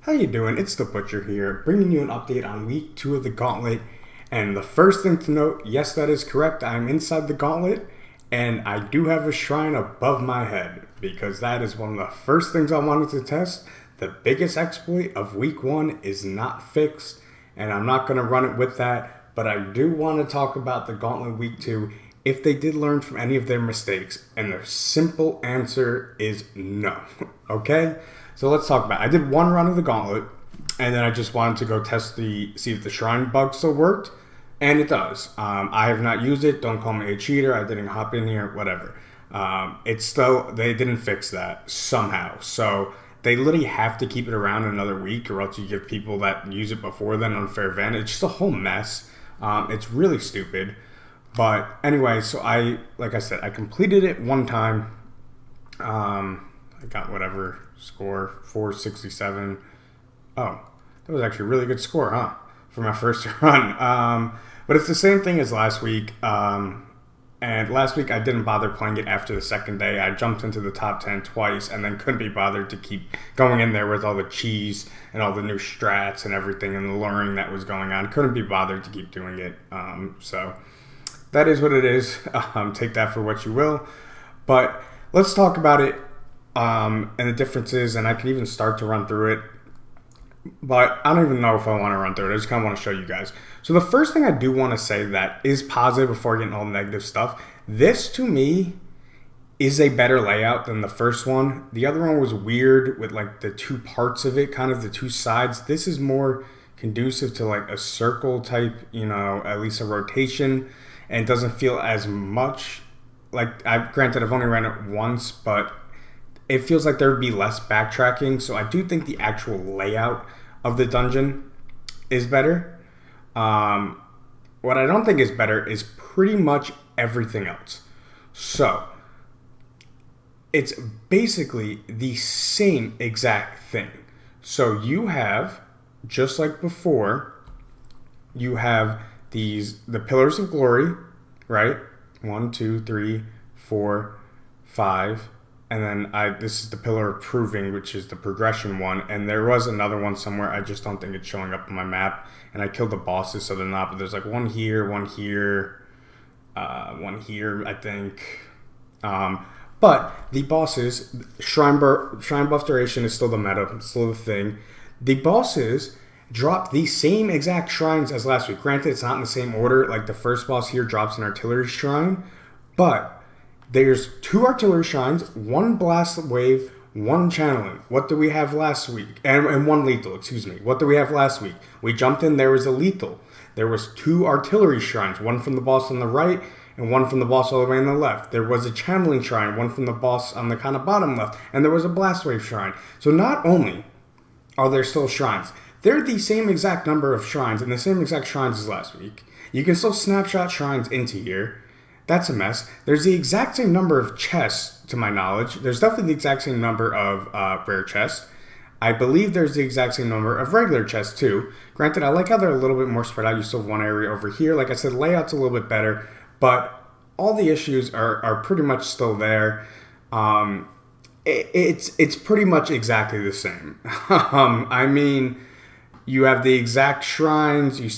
How you doing? It's the Butcher here, bringing you an update on week 2 of the Gauntlet. And the first thing to note, yes, that is correct. I'm inside the Gauntlet, and I do have a shrine above my head, because that is one of the first things I wanted to test. The biggest exploit of week 1 is not fixed, and I'm not going to run it with that, but I do want to talk about the Gauntlet week 2 if they did learn from any of their mistakes, and their simple answer is no. Okay? So let's talk about it. I did one run of the Gauntlet, and then I just wanted to go see if the shrine bug still worked, and it does. I have not used it. Don't call me a cheater. I didn't hop in here, whatever. It's still, they didn't fix that somehow. So they literally have to keep it around another week, or else you give people that use it before then unfair advantage. It's just a whole mess. It's really stupid. But anyway, so like I said, I completed it one time. I got whatever score, 467. Oh, that was actually a really good score, huh? For my first run. But it's the same thing as last week. And last week I didn't bother playing it after the second day. I jumped into the top 10 twice and then couldn't be bothered to keep going in there with all the cheese and all the new strats and everything and the luring that was going on. Couldn't be bothered to keep doing it. So that is what it is. Take that for what you will. But let's talk about it. And the differences, and I can even start to run through it, but I don't even know if I want to run through it. I just kind of want to show you guys. So the first thing I do want to say that is positive before getting all the negative stuff, this to me is a better layout than the first one. The other one was weird with like the two parts of it, kind of the two sides. This is more conducive to like a circle type, at least a rotation, and doesn't feel as much like, granted I've only ran it once, but it feels like there would be less backtracking. So I do think the actual layout of the dungeon is better. What I don't think is better is pretty much everything else. So it's basically the same exact thing. So you have, just like before, you have the pillars of glory, right? 1, 2, 3, 4, 5. And then this is the pillar of proving, which is the progression one. And there was another one somewhere. I just don't think it's showing up on my map. And I killed the bosses, so they're not. But there's like one here, one here, I think. But the bosses, shrine buff duration is still the meta, it's still the thing. The bosses drop the same exact shrines as last week. Granted, it's not in the same order. Like the first boss here drops an artillery shrine, but there's 2 artillery shrines, 1 blast wave, 1 channeling. What do we have last week? And 1 lethal, excuse me. What do we have last week? We jumped in, there was a lethal. There was 2 artillery shrines, 1 from the boss on the right and 1 from the boss all the way on the left. There was a channeling shrine, 1 from the boss on the kind of bottom left, and there was a blast wave shrine. So not only are there still shrines, they're the same exact number of shrines and the same exact shrines as last week. You can still snapshot shrines into here. That's a mess. There's the exact same number of chests, to my knowledge. There's definitely the exact same number of rare chests. I believe there's the exact same number of regular chests, too. Granted, I like how they're a little bit more spread out. You still have one area over here. Like I said, layout's a little bit better, but all the issues are pretty much still there. It's pretty much exactly the same. I mean, you have the exact shrines. It's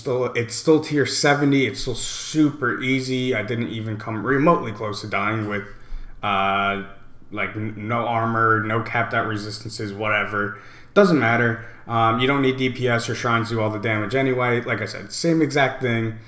still tier 70. It's still super easy. I didn't even come remotely close to dying with like no armor, no capped out resistances, whatever. Doesn't matter. You don't need DPS or shrines to do all the damage anyway. Like I said, same exact thing.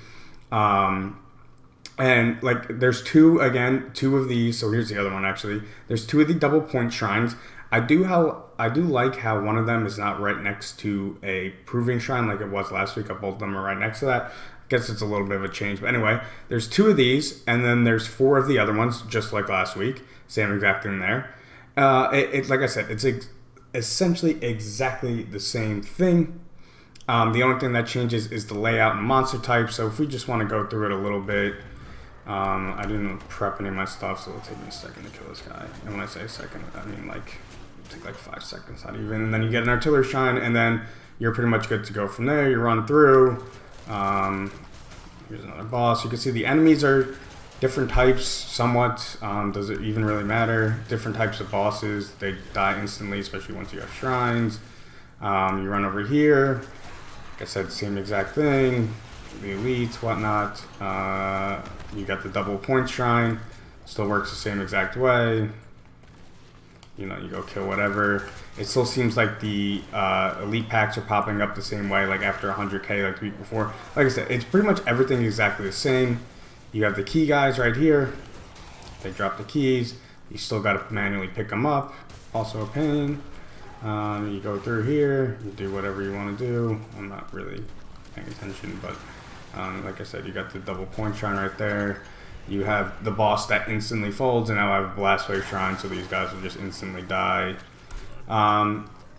And like there's 2 of these. So here's the other one actually. There's 2 of the double point shrines. I do like how one of them is not right next to a proving shrine like it was last week. Both of them are right next to that. I guess it's a little bit of a change. But anyway, there's 2 of these, and then there's 4 of the other ones, just like last week. Same exact thing there. Like I said, it's essentially exactly the same thing. The only thing that changes is the layout and monster type. So if we just want to go through it a little bit. I didn't prep any of my stuff, so it'll take me a second to kill this guy. And when I say a second, I mean like take like 5 seconds, not even. And then you get an artillery shrine, and then you're pretty much good to go from there. You run through. Here's another boss. You can see the enemies are different types somewhat. Does it even really matter? Different types of bosses. They die instantly, especially once you have shrines. You run over here. Like I said, same exact thing. The elites, whatnot. You got the double point shrine. Still works the same exact way. You know, you go kill whatever. It still seems like the elite packs are popping up the same way, like after 100k, like the week before. Like I said, it's pretty much everything exactly the same. You have the key guys right here. They drop the keys. You still got to manually pick them up. Also a pain. You go through here. You do whatever you want to do. I'm not really paying attention, but like I said, you got the double point shrine right there. You have the boss that instantly folds, and now I have a blast wave shrine, so these guys will just instantly die.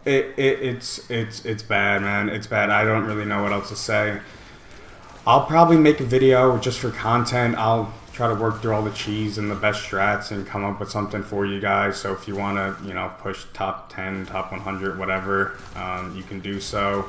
It's bad, man. It's bad. I don't really know what else to say. I'll probably make a video just for content. I'll try to work through all the cheese and the best strats and come up with something for you guys. So if you want to, you know, push top 10, top 100, whatever, you can do so.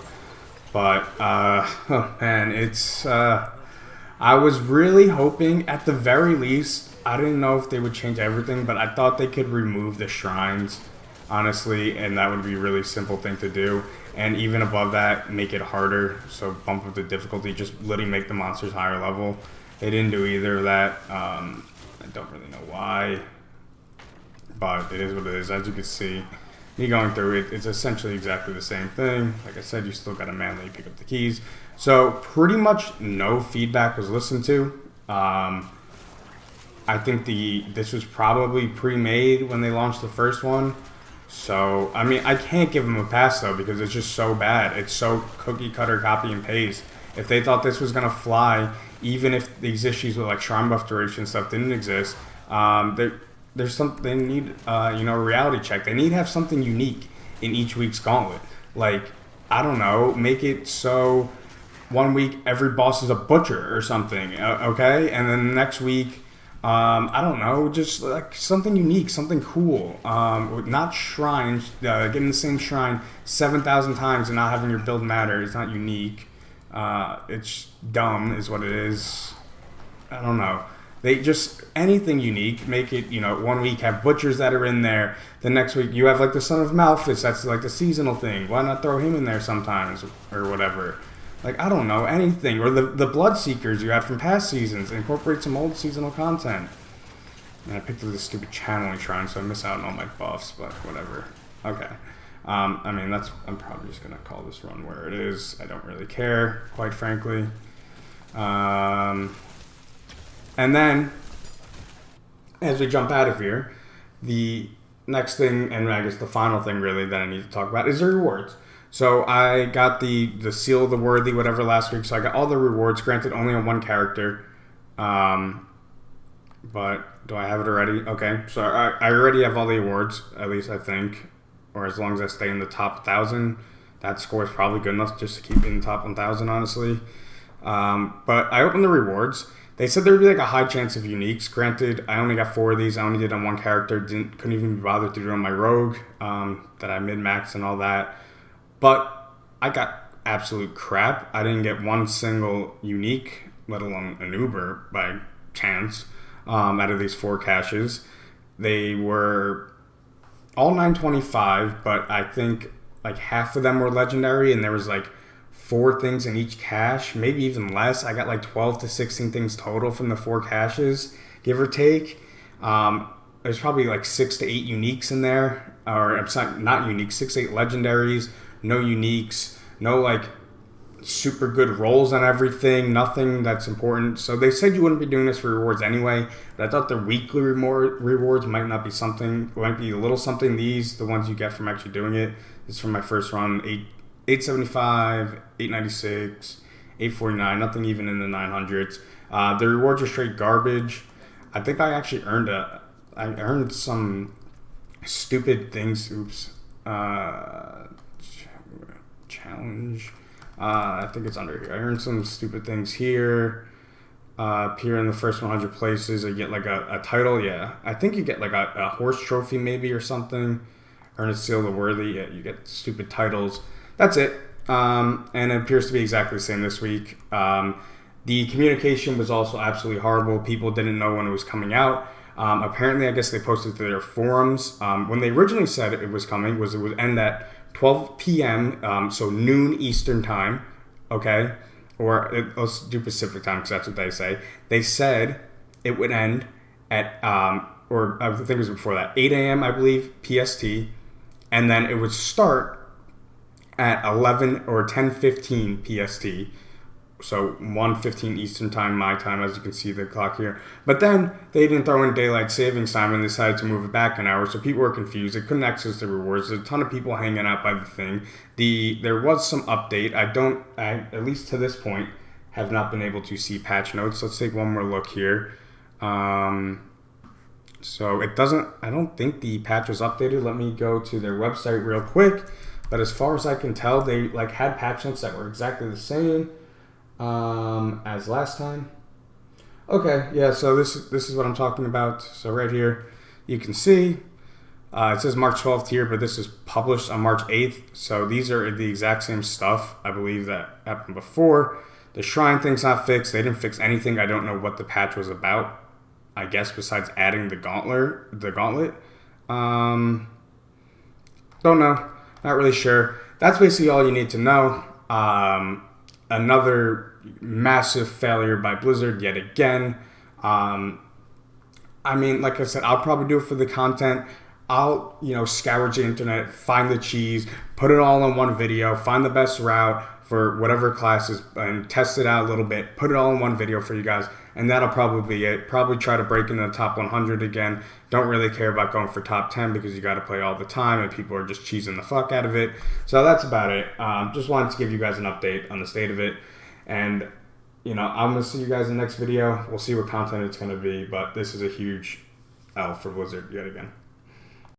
But, oh man, it's, I was really hoping, at the very least, I didn't know if they would change everything, but I thought they could remove the shrines, honestly, and that would be a really simple thing to do. And even above that, make it harder, so bump up the difficulty, just literally make the monsters higher level. They didn't do either of that. I don't really know why, but it is what it is. As you can see, me going through it, it's essentially exactly the same thing. Like I said, you still got to manually pick up the keys. So pretty much no feedback was listened to. I think this was probably pre-made when they launched the first one. So, I mean, I can't give them a pass, though, because it's just so bad. It's so cookie-cutter, copy and paste. If they thought this was going to fly, even if these issues with, like, shrine buff duration stuff didn't exist, there's something they need, you know, a reality check. They need to have something unique in each week's Gauntlet. Like, I don't know, make it so 1 week every boss is a butcher or something, okay? And then the next week, I don't know, just like something unique, something cool. Not shrines, getting the same shrine 7,000 times and not having your build matter. It's not unique. It's dumb is what it is. I don't know. They just, anything unique, make it, you know, 1 week have butchers that are in there. The next week you have like the Son of Malphus, that's like the seasonal thing. Why not throw him in there sometimes or whatever? Like, I don't know, anything. Or the Bloodseekers you had from past seasons. Incorporate some old seasonal content. And I picked up this stupid channeling shrine, so I miss out on all my buffs, but whatever. Okay. I mean, I'm probably just going to call this run where it is. I don't really care, quite frankly. And then, as we jump out of here, the next thing, and I guess the final thing really that I need to talk about, is the rewards. So I got the Seal of the Worthy, whatever, last week. So I got all the rewards, granted only on one character. But do I have it already? Okay, so I already have all the awards, at least I think. Or as long as I stay in the top 1,000. That score is probably good enough just to keep in the top 1,000, honestly. But I opened the rewards. They said there would be like a high chance of uniques. Granted, I only got 4 of these. I only did on one character. Couldn't even be bothered to do it on my rogue that I min-maxed and all that. But I got absolute crap. I didn't get one single unique, let alone an Uber by chance, out of these 4 caches. They were all 925, but I think like half of them were legendary, and there was like 4 things in each cache, maybe even less. I got like 12 to 16 things total from the 4 caches, give or take. There's probably like 6 to 8 uniques in there, or I'm sorry, not uniques, 6 to 8 legendaries. No uniques, no like super good rolls on everything, nothing that's important. So they said you wouldn't be doing this for rewards anyway, but I thought the weekly rewards might not be something, might be a little something. These, the ones you get from actually doing it, this is from my first run, 875, 896, 849, nothing even in the 900s. The rewards are straight garbage. I think I actually earned I earned some stupid things, challenge. I think it's under here. I earned some stupid things here. Here in the first 100 places, I get like a title. Yeah, I think you get like a horse trophy maybe or something. Earn a Seal of the Worthy. Yeah, you get stupid titles. That's it. And it appears to be exactly the same this week. The communication was also absolutely horrible. People didn't know when it was coming out. Apparently, I guess they posted to their forums. When they originally said it was coming, it would end at 12 p.m., so noon Eastern time, okay? Or let's do Pacific time because that's what they say. They said it would end at, or I think it was before that, 8 a.m., I believe, PST, and then it would start at 11 or 10:15 PST. So 1:15 Eastern time, my time, as you can see the clock here. But then they didn't throw in daylight savings time and decided to move it back an hour. So people were confused. They couldn't access the rewards. There's a ton of people hanging out by the thing. There was some update. I at least to this point have not been able to see patch notes. Let's take one more look here. So it doesn't. I don't think the patch was updated. Let me go to their website real quick. But as far as I can tell, they like had patch notes that were exactly the same as last time. Okay, yeah, so this is what I'm talking about. So right here, you can see it says March 12th here, but this is published on March 8th. So these are the exact same stuff, I believe, that happened before. The shrine thing's not fixed. They didn't fix anything. I don't know what the patch was about, I guess, besides adding the gauntlet. Don't know. Not really sure. That's basically all you need to know. Another massive failure by Blizzard yet again. I mean, like I said, I'll probably do it for the content. I'll, scourge the internet, find the cheese, put it all in one video, find the best route for whatever classes, and test it out a little bit, put it all in one video for you guys, and that'll probably be it. Probably try to break into the top 100 again. Don't really care about going for top 10 because you got to play all the time and people are just cheesing the fuck out of it. So that's about it. Just wanted to give you guys an update on the state of it. And, I'm going to see you guys in the next video. We'll see what content it's going to be, but this is a huge L for Blizzard yet again.